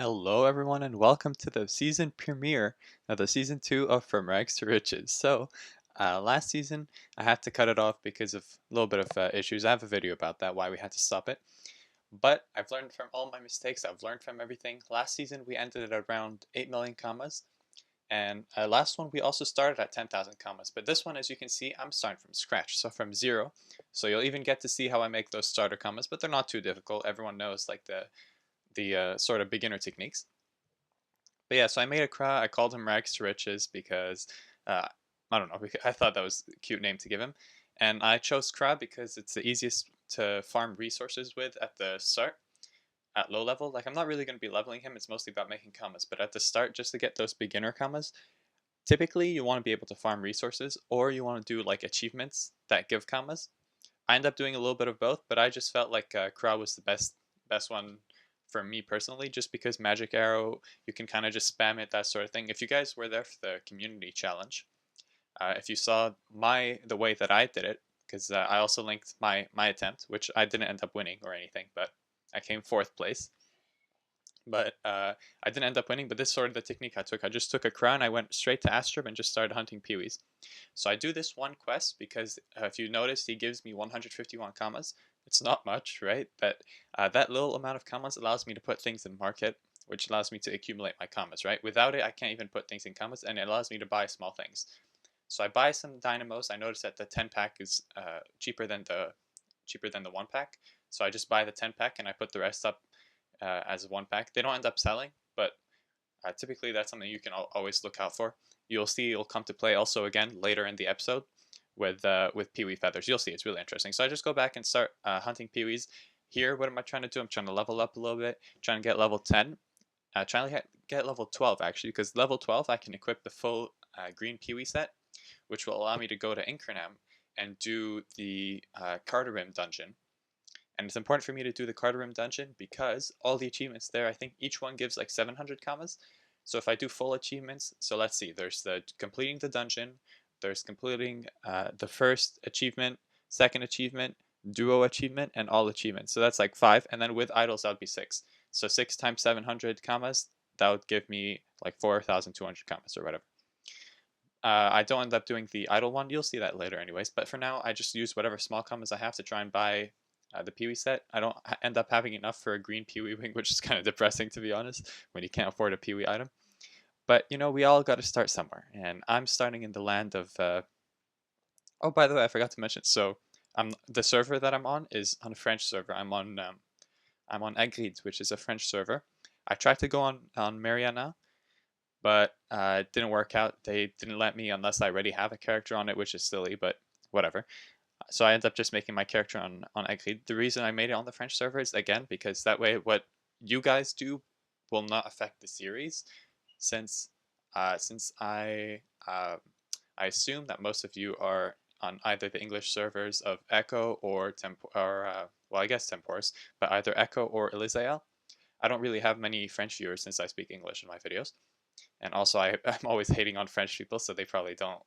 Hello, everyone, and welcome to the season premiere of the season 2 of From Rags to Riches. Last season I had to cut it off because of a little bit of issues. I have a video about that, why we had to stop it. But I've learned from all my mistakes. I've learned from everything. Last season we ended at around 8 million commas, and last one we also started at 10,000 commas. But this one, as you can see, I'm starting from scratch, so from zero. So you'll even get to see how I make those starter commas, but they're not too difficult. Everyone knows like the sort of beginner techniques. But yeah, so I made a Kra. I called him Rags to Riches because uh, I don't know. Because I thought that was a cute name to give him, and I chose Kra because it's the easiest to farm resources with at the start. At low level, like I'm not really going to be leveling him. It's mostly about making commas. But at the start, just to get those beginner commas, typically you want to be able to farm resources, or you want to do like achievements that give commas. I end up doing a little bit of both, but I just felt like Kra was the best one for me personally, just because Magic Arrow, you can kind of just spam it, that sort of thing. If you guys were there for the community challenge, if you saw the way that I did it, because I also linked my attempt, which I didn't end up winning or anything, but I came fourth place. But I didn't end up winning, but this is sort of the technique I took. I just took a crown, I went straight to Astrub and just started hunting peewees. So I do this one quest because if you notice, he gives me 151 commas. It's not much, right? But that little amount of commas allows me to put things in market, which allows me to accumulate my commas, right? Without it, I can't even put things in commas, and it allows me to buy small things. So I buy some dynamos. I notice that the 10 pack is cheaper than the 1 pack. So I just buy the 10 pack and I put the rest up as a 1 pack. They don't end up selling, but typically that's something you can always look out for. You'll see it'll come to play also again later in the episode with peewee feathers. You'll see it's really interesting. So I just go back and start hunting peewees. Here, what am I trying to do? I'm trying to level up a little bit, trying to get level 10. Trying to get level 12 actually, because level 12 I can equip the full green peewee set, which will allow me to go to Inkernam and do the Carterim dungeon. And it's important for me to do the Carterim dungeon because all the achievements there, I think each one gives like 700 commas. So if I do full achievements, so let's see, there's the completing the dungeon, there's completing the first achievement, second achievement, duo achievement, and all achievements. So that's like 5, and then with idols that would be 6. So 6 times 700 commas, that would give me like 4,200 commas or whatever. I don't end up doing the idle one. You'll see that later anyways. But for now, I just use whatever small commas I have to try and buy the peewee set. I don't end up having enough for a green peewee wing, which is kind of depressing to be honest, when you can't afford a peewee item. But you know, we all got to start somewhere, and I'm starting in the land of. Oh, by the way, I forgot to mention. So, the server that I'm on is on a French server. I'm on Agride, which is a French server. I tried to go on Mariana, but it didn't work out. They didn't let me unless I already have a character on it, which is silly, but whatever. So I ended up just making my character on Agride. The reason I made it on the French server is, again, because that way what you guys do will not affect the series, since I assume that most of you are on either the English servers of Echo or well, I guess Tempors, but either Echo or Elisael. I don't really have many French viewers since I speak English in my videos, and also I'm always hating on French people, so they probably don't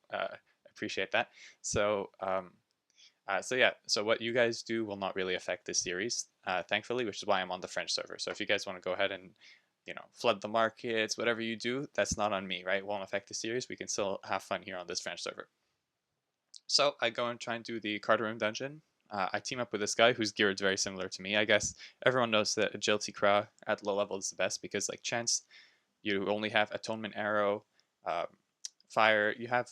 appreciate that. So yeah, so what you guys do will not really affect this series, thankfully, which is why I'm on the French server. So if you guys want to go ahead and, you know, flood the markets, whatever you do, that's not on me, right? It won't affect the series. We can still have fun here on this French server. So I go and try and do the Carterim dungeon. I team up with this guy whose gear is very similar to me. I guess everyone knows that Agility Kra at low level is the best because, like, chance, you only have Atonement Arrow, um, Fire. You have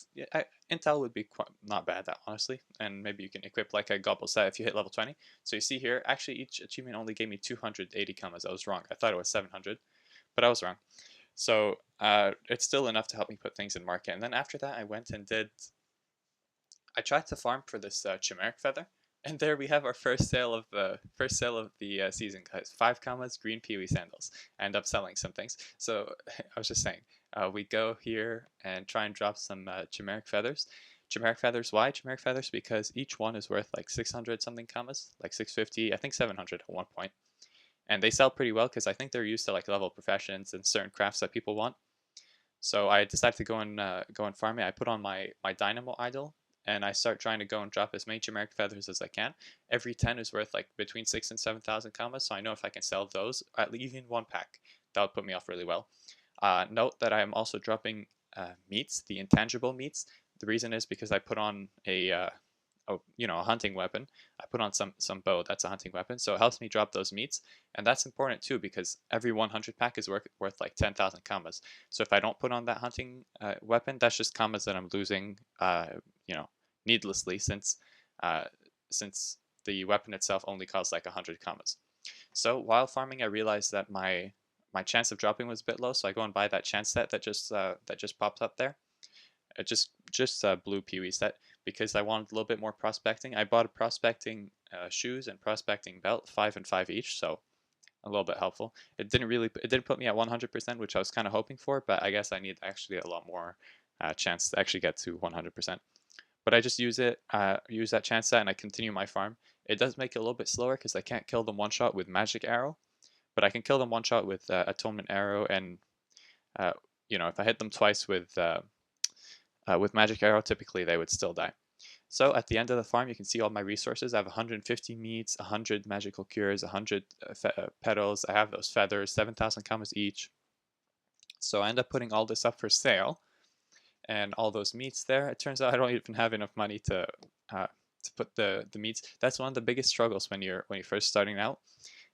Intel would be quite not bad, that honestly, and maybe you can equip like a Gobble set if you hit level 20. So you see here, actually each achievement only gave me 280 commas. I was wrong. I thought it was 700, but I was wrong. So it's still enough to help me put things in market. And then after that, I went and I tried to farm for this chimeric feather, and there we have our first sale of the season, guys. 5 commas, green peewee sandals. I end up selling some things. So I was just saying, we go here and try and drop some chimeric feathers. Chimeric feathers, why chimeric feathers? Because each one is worth like 600 something commas, like 650, I think 700 at one point. And they sell pretty well because I think they're used to like level professions and certain crafts that people want. So I decided to go and farm it. I put on my dynamo idol, and I start trying to go and drop as many chimeric feathers as I can. Every 10 is worth like between 6 and 7,000 commas, so I know if I can sell those, at least in 1 pack, that would put me off really well. Note that I am also dropping meats, the intangible meats. The reason is because I put on a hunting weapon. I put on some bow. That's a hunting weapon, so it helps me drop those meats, and that's important too because every 100 pack is worth like 10,000 commas. So if I don't put on that hunting weapon, that's just commas that I'm losing, needlessly, since the weapon itself only costs like 100 commas. So while farming, I realized that my chance of dropping was a bit low, so I go and buy that chance set that just popped up there. It just blue Pee-wee set because I wanted a little bit more prospecting. I bought a prospecting shoes and prospecting belt, 5 and 5 each, so a little bit helpful. It didn't put me at 100%, which I was kind of hoping for, but I guess I need actually a lot more chance to actually get to 100%. But I just use that chance set, and I continue my farm. It does make it a little bit slower because I can't kill them one shot with magic arrow, but I can kill them one shot with atonement arrow, and if I hit them twice with magic arrow, typically they would still die. So at the end of the farm, you can see all my resources. I have 150 meats, 100 magical cures, 100 petals. I have those feathers, 7,000 commas each. So I end up putting all this up for sale, and all those meats there. It turns out I don't even have enough money to put the meats. That's one of the biggest struggles when you're first starting out,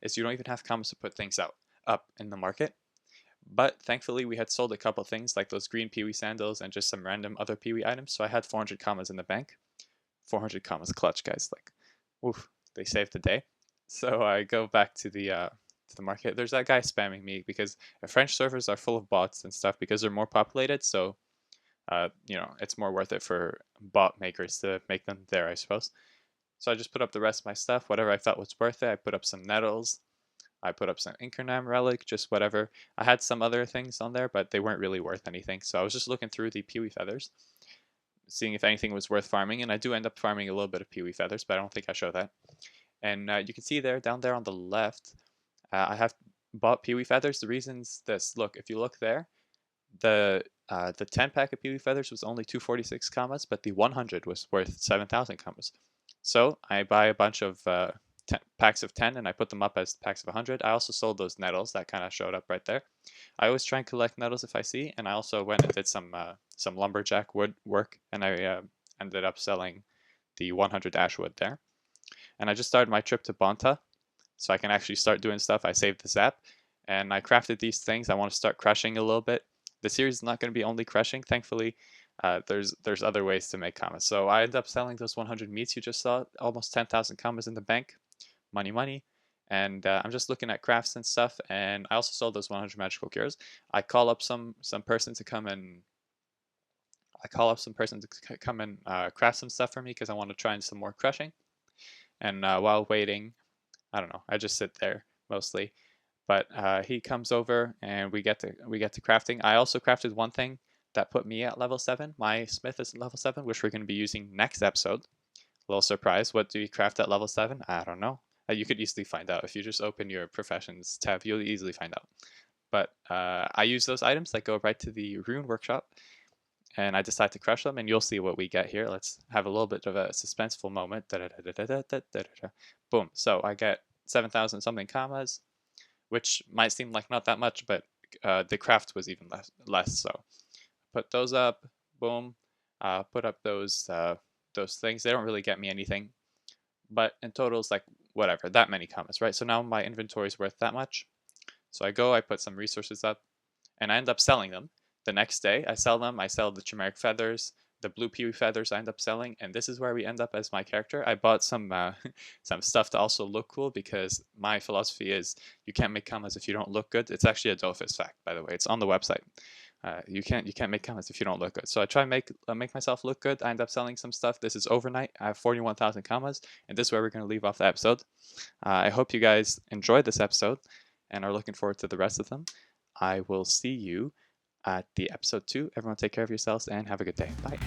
is you don't even have commas to put things up in the market. But thankfully we had sold a couple things like those green Pee-wee sandals and just some random other Pee-wee items, so I had 400 commas in the bank. 400 commas clutch, guys. Like, oof, they saved the day. So I go back to the market. There's that guy spamming me because French servers are full of bots and stuff because they're more populated, so it's more worth it for bot makers to make them there, I suppose. So I just put up the rest of my stuff, whatever I felt was worth it. I put up some nettles. I put up some Incarnam relic, just whatever. I had some other things on there, but they weren't really worth anything. So I was just looking through the Pee-wee feathers, seeing if anything was worth farming, and I do end up farming a little bit of Pee-wee feathers, but I don't think I show that. And you can see down there on the left, I have bought Pee-wee feathers. The reason's this. Look, if you look there, the 10 pack of Pee-wee feathers was only 246 commas, but the 100 was worth 7,000 commas. So I buy a bunch of packs of 10 and I put them up as packs of 100. I also sold those nettles that kind of showed up right there. I always try and collect nettles if I see, and I also went and did some lumberjack wood work, and I ended up selling the 100 ash wood there. And I just started my trip to Bonta, so I can actually start doing stuff. I saved the zap, and I crafted these things. I want to start crushing a little bit. The series is not going to be only crushing, thankfully. There's other ways to make commas. So I ended up selling those 100 meats you just saw, almost 10,000 commas in the bank. Money. And I'm just looking at crafts and stuff, and I also sold those 100 magical cures. I call up some person to come and craft some stuff for me because I want to try some more crushing. And while waiting, I don't know, I just sit there mostly. But he comes over and we get to crafting. I also crafted one thing that put me at level 7. My smith is at level 7, which we're going to be using next episode. A little surprise. What do you craft at level 7? I don't know. You could easily find out. If you just open your professions tab, you'll easily find out. But I use those items that go right to the rune workshop, and I decide to crush them, and you'll see what we get here. Let's have a little bit of a suspenseful moment. Boom. So I get 7,000 something commas, which might seem like not that much, but the craft was even less. So put those up. Boom. Put up those things. They don't really get me anything, but in total it's like whatever, that many commas, right? So now my inventory is worth that much. So I put some resources up, and I end up selling them. The next day I sell them. I sell the chimeric feathers, the blue Pee-wee feathers I end up selling, and this is where we end up as my character. I bought some stuff to also look cool, because my philosophy is you can't make commas if you don't look good. It's actually a Dofus fact, by the way. It's on the website. You can't make commas if you don't look good. So I try and make myself look good. I end up selling some stuff. This is overnight. I have 41,000 commas, and this is where we're going to leave off the episode. I hope you guys enjoyed this episode and are looking forward to the rest of them. I will see you at the episode 2. Everyone take care of yourselves and have a good day. Bye.